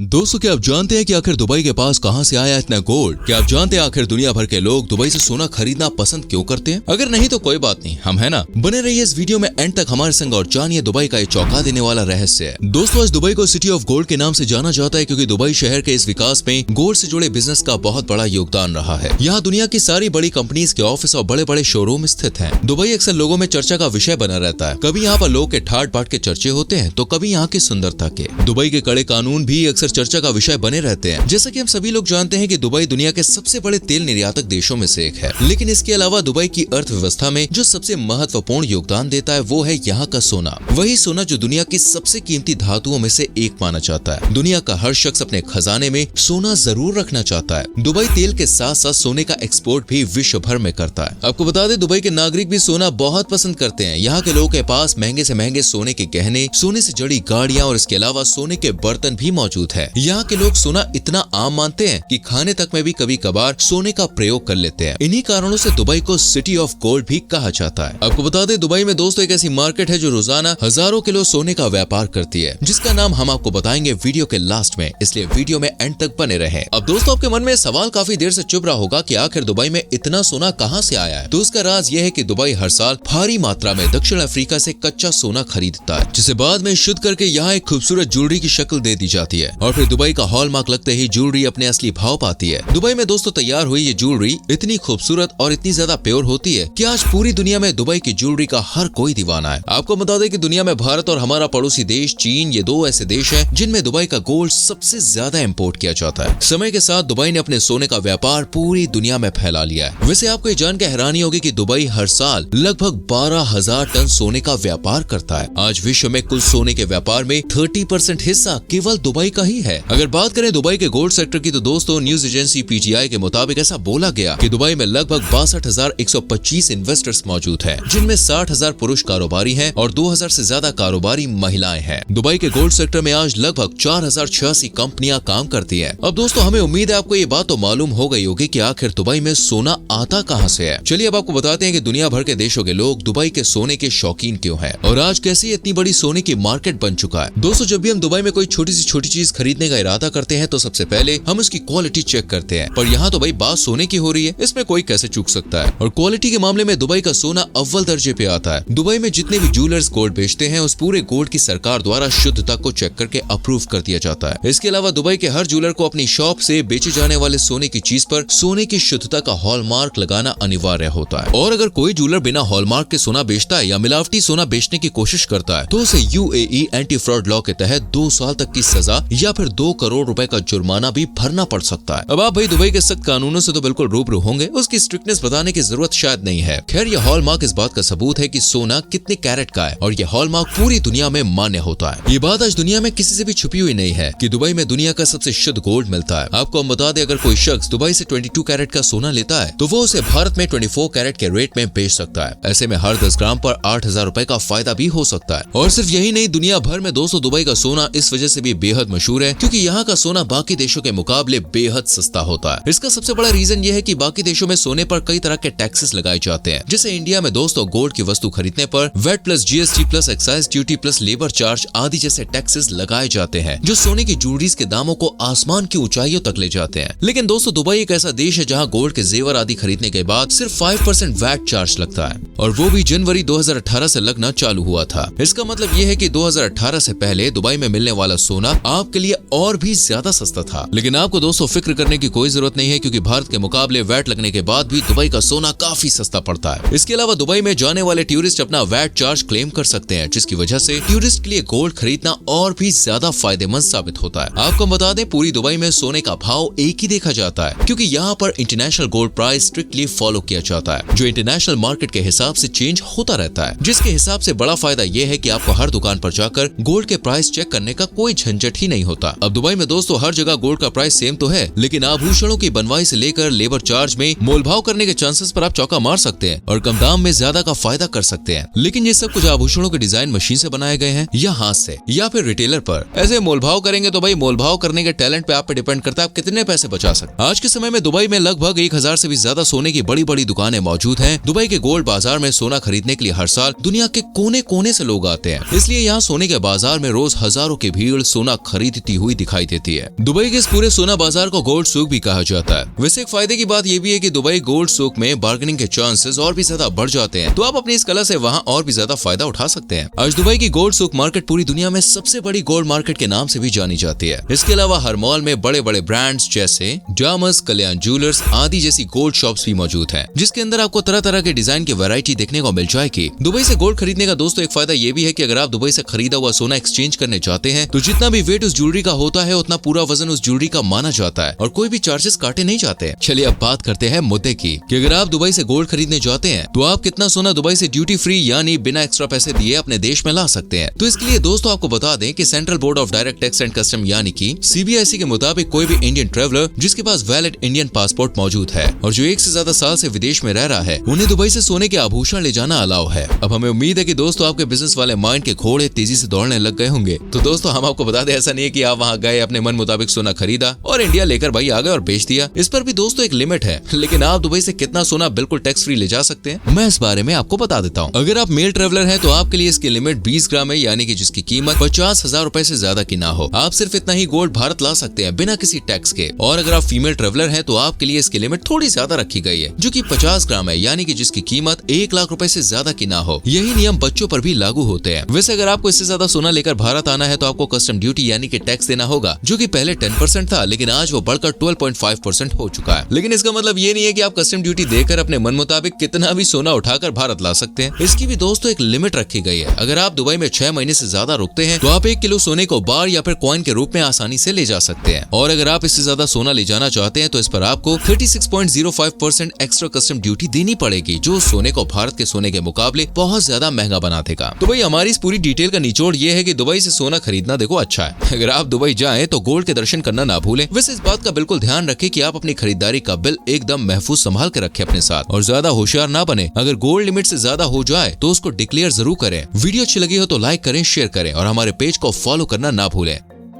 दोस्तों, क्या आप जानते हैं कि आखिर दुबई के पास कहां से आया इतना गोल्ड? क्या आप जानते हैं आखिर दुनिया भर के लोग दुबई से सोना खरीदना पसंद क्यों करते हैं? अगर नहीं तो कोई बात नहीं, हम है ना। बने रहिए इस वीडियो में एंड तक हमारे संग और जानिए दुबई का ये चौंका देने वाला रहस्य है। दोस्तों, आज दुबई को सिटी ऑफ गोल्ड के नाम से जाना जाता है क्योंकि दुबई शहर के इस विकास में गोल्ड से जुड़े बिजनेस का बहुत बड़ा योगदान रहा है। यहाँ दुनिया की सारी बड़ी कंपनीज के ऑफिस और बड़े बड़े शोरूम स्थित हैं। दुबई अक्सर लोगों में चर्चा का विषय बना रहता है। कभी यहाँ पर लोग के ठाट बाट के चर्चे होते हैं तो कभी यहाँ की सुंदरता के। दुबई के कड़े कानून भी अक्सर चर्चा का विषय बने रहते हैं। जैसा कि हम सभी लोग जानते हैं कि दुबई दुनिया के सबसे बड़े तेल निर्यातक देशों में से एक है। लेकिन इसके अलावा दुबई की अर्थव्यवस्था में जो सबसे महत्वपूर्ण योगदान देता है वो है यहाँ का सोना। वही सोना जो दुनिया की सबसे कीमती धातुओं में से एक माना जाता है। दुनिया का हर शख्स अपने खजाने में सोना जरूर रखना चाहता है। दुबई तेल के साथ साथ सोने का एक्सपोर्ट भी विश्व भर में करता है। आपको बता दें, दुबई के नागरिक भी सोना बहुत पसंद करते हैं। यहाँ के लोगों के पास महंगे से महंगे सोने के गहने, सोने से जड़ी गाड़ियाँ और इसके अलावा सोने के बर्तन भी मौजूद है। यहाँ के लोग सोना इतना आम मानते हैं कि खाने तक में भी कभी कभार सोने का प्रयोग कर लेते हैं। इन्हीं कारणों से दुबई को सिटी ऑफ गोल्ड भी कहा जाता है। आपको बता दें, दुबई में दोस्तों एक ऐसी मार्केट है जो रोजाना हजारों किलो सोने का व्यापार करती है, जिसका नाम हम आपको बताएंगे वीडियो के लास्ट में, इसलिए वीडियो में एंड तक बने रहें। अब दोस्तों, आपके मन में सवाल काफी देर से चुभ रहा होगा कि आखिर दुबई में इतना सोना कहां से आया है। तो उसका राज यह है कि दुबई हर साल भारी मात्रा में दक्षिण अफ्रीका से कच्चा सोना खरीदता है, जिसे बाद में शुद्ध करके यहाँ एक खूबसूरत ज्वेलरी की शक्ल दे दी जाती है और फिर दुबई का हॉलमार्क लगते ही ज्वेलरी अपने असली भाव पाती है। दुबई में दोस्तों तैयार हुई ये ज्वेलरी इतनी खूबसूरत और इतनी ज्यादा प्योर होती है कि आज पूरी दुनिया में दुबई की ज्वेलरी का हर कोई दीवाना है। आपको बता दें कि दुनिया में भारत और हमारा पड़ोसी देश चीन, ये दो ऐसे देश हैं जिनमें दुबई का गोल्ड सबसे ज्यादा इम्पोर्ट किया जाता है। समय के साथ दुबई ने अपने सोने का व्यापार पूरी दुनिया में फैला लिया है। वैसे आपको ये जानकर हैरानी होगी कि दुबई हर साल लगभग 12,000 टन सोने का व्यापार करता है। आज विश्व में कुल सोने के व्यापार में 30% हिस्सा केवल दुबई का ही है। अगर बात करें दुबई के गोल्ड सेक्टर की तो दोस्तों न्यूज एजेंसी पीटीआई के मुताबिक ऐसा बोला गया कि दुबई में लगभग 62,125 इन्वेस्टर्स मौजूद हैं, जिनमें 60,000 पुरुष कारोबारी हैं और 2,000 से ज्यादा कारोबारी महिलाएं हैं। दुबई के गोल्ड सेक्टर में आज लगभग 4,086 कंपनियां काम करती हैं। अब दोस्तों, हमें उम्मीद है आपको ये बात तो मालूम हो गई होगी कि आखिर दुबई में सोना आता कहां से है। चलिए अब आपको बताते हैं कि दुनिया भर के देशों के लोग दुबई के सोने के शौकीन क्यों हैं और आज कैसे इतनी बड़ी सोने की मार्केट बन चुका है। दोस्तों, जब भी हम दुबई में कोई छोटी सी छोटी चीज खरीदने का इरादा करते हैं तो सबसे पहले हम उसकी क्वालिटी चेक करते हैं। पर यहाँ तो भाई बात सोने की हो रही है, इसमें कोई कैसे चूक सकता है। और क्वालिटी के मामले में दुबई का सोना अव्वल दर्जे पे आता है। दुबई में जितने भी ज्वेलर्स गोल्ड बेचते हैं उस पूरे गोल्ड की सरकार द्वारा शुद्धता को चेक करके अप्रूव कर दिया जाता है। इसके अलावा दुबई के हर ज्वेलर को अपनी शॉप से बेचे जाने वाले सोने की चीज पर सोने की शुद्धता का हॉलमार्क लगाना अनिवार्य होता है। और अगर कोई ज्वेलर बिना हॉलमार्क के सोना बेचता है या मिलावटी सोना बेचने की कोशिश करता है तो उसे यूएई एंटी फ्रॉड लॉ के तहत 2 साल तक की सजा या फिर 2 करोड़ रुपए का जुर्माना भी भरना पड़ सकता है। अब आप भाई दुबई के सख्त कानूनों से तो बिल्कुल रूबरू होंगे, उसकी स्ट्रिक्टनेस बताने की जरूरत शायद नहीं है। खैर, यह हॉलमार्क इस बात का सबूत है कि सोना कितने कैरेट का है और यह हॉलमार्क पूरी दुनिया में मान्य होता है। ये बात आज दुनिया में किसी से भी छुपी हुई नहीं है कि दुबई में दुनिया का सबसे शुद्ध गोल्ड मिलता है। आपको हम बता दें, अगर कोई शख्स दुबई से 22 कैरेट का सोना लेता है तो वो उसे भारत में 24 कैरेट के रेट में बेच सकता है। ऐसे में हर 10 ग्राम पर 8,000 रुपए का फायदा भी हो सकता है। और सिर्फ यही नहीं, दुनिया भर में दोस्तों दुबई का सोना इस वजह से भी बेहद मशहूर है क्योंकि यहाँ का सोना बाकी देशों के मुकाबले बेहद सस्ता होता है। इसका सबसे बड़ा रीजन ये है कि बाकी देशों में सोने पर कई तरह के टैक्सेस लगाए जाते हैं। जैसे इंडिया में दोस्तों गोल्ड की वस्तु खरीदने पर VAT plus GST plus excise duty plus labour charge आदि जैसे टैक्सेस लगाए जाते हैं, जो सोने की ज्वेलरीज के दामों को आसमान की ऊंचाइयों तक ले जाते हैं। लेकिन दोस्तों, दुबई एक ऐसा देश है जहाँ गोल्ड के जेवर आदि खरीदने के बाद सिर्फ 5% वैट चार्ज लगता है और वो भी जनवरी 2018 से लगना चालू हुआ था। इसका मतलब ये है कि 2018 से पहले दुबई में मिलने वाला सोना आपके लिए और भी ज्यादा सस्ता था। लेकिन आपको दोस्तों फिक्र करने की कोई जरूरत नहीं है क्योंकि भारत के मुकाबले वैट लगने के बाद भी दुबई का सोना काफी सस्ता पड़ता है। इसके अलावा दुबई में जाने वाले टूरिस्ट अपना वैट चार्ज क्लेम कर सकते हैं, जिसकी वजह से टूरिस्ट के लिए गोल्ड खरीदना और भी ज्यादा फायदेमंद साबित होता है। आपको बता दें, पूरी दुबई में सोने का भाव एक ही देखा जाता है क्योंकि यहाँ पर international gold price strictly follow किया जाता है, जो इंटरनेशनल मार्केट के हिसाब से चेंज होता रहता है। जिसके हिसाब से बड़ा फायदा यह है कि आपको हर दुकान पर जाकर गोल्ड के प्राइस चेक करने का कोई झंझट ही नहीं होता। अब दुबई में दोस्तों हर जगह गोल्ड का प्राइस सेम तो है, लेकिन आभूषणों की बनवाई से लेकर लेबर चार्ज में मोलभाव करने के चांसेस पर आप चौका मार सकते हैं और कम दाम में ज्यादा का फायदा कर सकते हैं। लेकिन ये सब कुछ आभूषणों के डिजाइन मशीन से बनाए गए हैं या हाथ से या फिर रिटेलर पर। ऐसे मोलभाव करेंगे तो भाई मोलभाव करने के टैलेंट पे आप पे डिपेंड करता है आप कितने पैसे बचा सकते। आज के समय में दुबई में लगभग 1000 से भी ज्यादा सोने की बड़ी बड़ी दुकानें मौजूद हैं। दुबई के गोल्ड बाजार में सोना खरीदने के लिए हर साल दुनिया के कोने कोने से लोग आते हैं, इसलिए यहाँ सोने के बाजार में रोज हजारों की भीड़ सोना खरीदती बढ़ती हुई दिखाई देती है। दुबई के इस पूरे सोना बाजार को गोल्ड सूक भी कहा जाता है। वैसे एक फायदे की बात यह भी है कि दुबई गोल्ड सूक में बार्गेनिंग के चांसेस और भी ज्यादा बढ़ जाते हैं, तो आप अपनी इस कला से वहाँ और भी ज्यादा फायदा उठा सकते हैं। आज दुबई की गोल्ड सूक मार्केट पूरी दुनिया में सबसे बड़ी गोल्ड मार्केट के नाम से भी जानी जाती है। इसके अलावा हर मॉल में बड़े बड़े ब्रांड्स जैसे डामस, कल्याण ज्वेलर्स आदि जैसी गोल्ड शॉप्स भी मौजूद हैं, जिसके अंदर आपको तरह तरह के डिजाइन की वैरायटी देखने को मिल जाएगी। दुबई से गोल्ड खरीदने का दोस्तों एक फायदा ये भी है कि अगर आप दुबई से खरीदा हुआ सोना एक्सचेंज करने चाहते हैं तो जितना भी वेट उस ज्वेलरी का होता है उतना पूरा वजन उस ज्वेलरी का माना जाता है और कोई भी चार्जेस काटे नहीं जाते। चलिए अब बात करते हैं मुद्दे की कि अगर आप दुबई से गोल्ड खरीदने जाते हैं तो आप कितना सोना दुबई से ड्यूटी फ्री यानी बिना एक्स्ट्रा पैसे दिए अपने देश में ला सकते हैं। तो इसके लिए दोस्तों आपको बता दें कि central board of direct tax and custom यानी कि CBIC के मुताबिक कोई भी इंडियन ट्रेवलर जिसके पास वैलिड इंडियन पासपोर्ट मौजूद है और जो 1 से ज्यादा साल से विदेश में रह रहा है उन्हें दुबई से सोने के आभूषण ले जाना अलाउ है। अब हमें उम्मीद है कि दोस्तों आपके बिजनेस वाले माइंड के घोड़े तेजी से दौड़ने लग गए होंगे। तो दोस्तों हम आपको बता दें ऐसा नहीं है कि आप वहाँ गए अपने मन मुताबिक सोना खरीदा और इंडिया लेकर भाई आ गए और बेच दिया। इस पर भी दोस्तों एक लिमिट है, लेकिन आप दुबई से कितना सोना बिल्कुल टैक्स फ्री ले जा सकते हैं मैं इस बारे में आपको बता देता हूँ। अगर आप मेल ट्रेवलर हैं तो आपके लिए इसकी लिमिट 20 ग्राम है, यानी कि जिसकी कीमत 50,000 रुपए से ज्यादा की ना हो। आप सिर्फ इतना ही गोल्ड भारत ला सकते हैं बिना किसी टैक्स के। और अगर आप फीमेल ट्रेवलर हैं तो आपके लिए इसकी लिमिट थोड़ी ज्यादा रखी गई है, जो कि 50 ग्राम है, यानी कि जिसकी कीमत 1 लाख रुपए से ज्यादा की ना हो। यही नियम बच्चों पर भी लागू होते हैं। वैसे अगर आपको इससे ज्यादा सोना लेकर भारत आना है तो आपको कस्टम ड्यूटी यानी कि टैक्स देना होगा, जो कि पहले 10% था लेकिन आज वो बढ़कर 12.5% हो चुका है। लेकिन इसका मतलब ये नहीं है कि आप कस्टम ड्यूटी देकर अपने मन मुताबिक कितना भी सोना उठाकर भारत ला सकते हैं। इसकी भी दोस्तों एक लिमिट रखी गई है। अगर आप दुबई में 6 महीने से ज्यादा रुकते हैं तो आप 1 किलो सोने को बार या फिर कॉइन के रूप में आसानी से ले जा सकते हैं। और अगर आप इससे ज्यादा सोना ले जाना चाहते हैं तो इस पर आपको 36.05% एक्स्ट्रा कस्टम ड्यूटी देनी पड़ेगी, जो सोने को भारत के सोने के मुकाबले बहुत ज्यादा महंगा बना देगा। तो भाई हमारी इस पूरी डिटेल का निचोड़ ये है कि दुबई से सोना खरीदना देखो अच्छा है। अगर आप दुबई जाएं तो गोल्ड के दर्शन करना ना भूलें। वैसे इस बात का बिल्कुल ध्यान रखें कि आप अपनी खरीदारी का बिल एकदम महफूज संभाल के रखें अपने साथ और ज्यादा होशियार ना बने। अगर गोल्ड लिमिट से ज्यादा हो जाए तो उसको डिक्लेयर जरूर करें। वीडियो अच्छी लगी हो तो लाइक करें, शेयर करें और हमारे पेज को फॉलो करना ना भूलें।